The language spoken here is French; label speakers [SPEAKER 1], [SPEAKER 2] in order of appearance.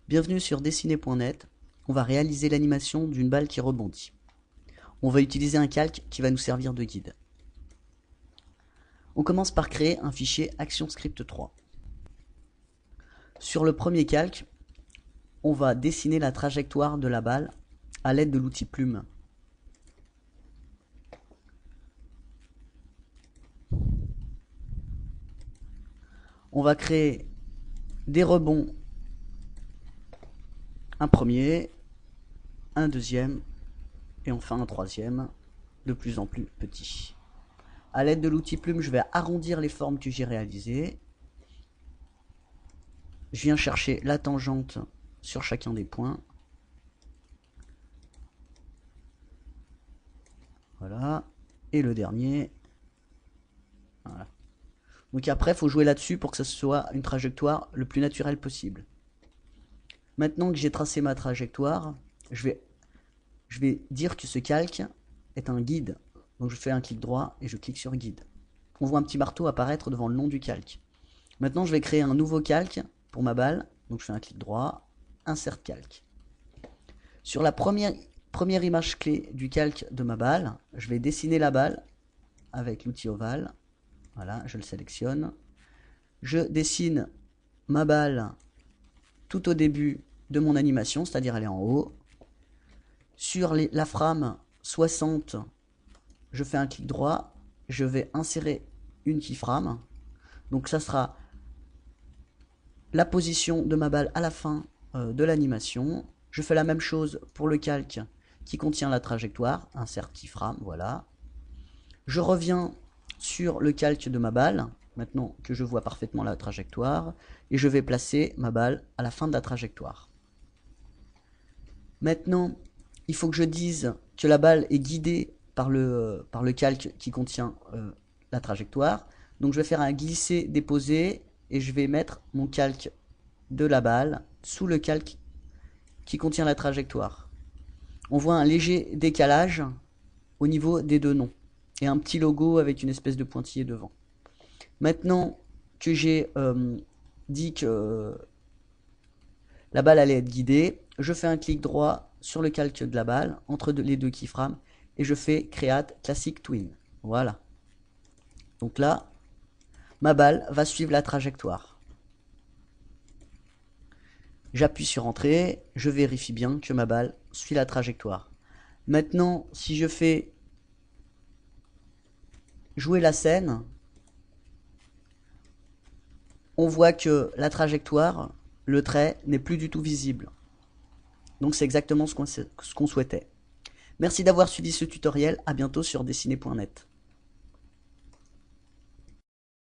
[SPEAKER 1] Bienvenue sur Dessiner.net. On va réaliser l'animation d'une balle qui rebondit. On va utiliser un calque qui va nous servir de guide. On commence par créer un fichier ActionScript 3. Sur le premier calque, on va dessiner la trajectoire de la balle à l'aide de l'outil plume. On va créer des rebonds, un premier, un deuxième et enfin un troisième, de plus en plus petit. À l'aide de l'outil plume, je vais arrondir les formes que j'ai réalisées. Je viens chercher la tangente sur chacun des points. Voilà. Et le dernier. Voilà. Donc après, il faut jouer là-dessus pour que ce soit une trajectoire le plus naturelle possible. Maintenant que j'ai tracé ma trajectoire, je vais dire que ce calque est un guide. Donc je fais un clic droit et je clique sur guide. On voit un petit marteau apparaître devant le nom du calque. Maintenant je vais créer un nouveau calque pour ma balle. Donc je fais un clic droit, insert calque. Sur la première image clé du calque de ma balle, je vais dessiner la balle avec l'outil ovale. Voilà, je le sélectionne. Je dessine ma balle tout au début de mon animation, c'est-à-dire elle est en haut. Sur la frame 60, je fais un clic droit, je vais insérer une keyframe. Donc ça sera la position de ma balle à la fin de l'animation. Je fais la même chose pour le calque qui contient la trajectoire, insert keyframe, voilà. Je reviens sur le calque de ma balle, maintenant que je vois parfaitement la trajectoire, et je vais placer ma balle à la fin de la trajectoire. Maintenant, il faut que je dise que la balle est guidée par le calque qui contient la trajectoire. Donc je vais faire un glisser-déposer et je vais mettre mon calque de la balle sous le calque qui contient la trajectoire. On voit un léger décalage au niveau des deux noms et un petit logo avec une espèce de pointillé devant. Maintenant que j'ai dit que la balle allait être guidée, je fais un clic droit sur le calque de la balle entre les deux keyframes et je fais Create Classic Twin. Voilà. Donc là, ma balle va suivre la trajectoire. J'appuie sur Entrée, je vérifie bien que ma balle suit la trajectoire. Maintenant, si je fais jouer la scène, on voit que la trajectoire, le trait, n'est plus du tout visible. Donc c'est exactement ce qu'on souhaitait. Merci d'avoir suivi ce tutoriel, à bientôt sur Dessiner.net.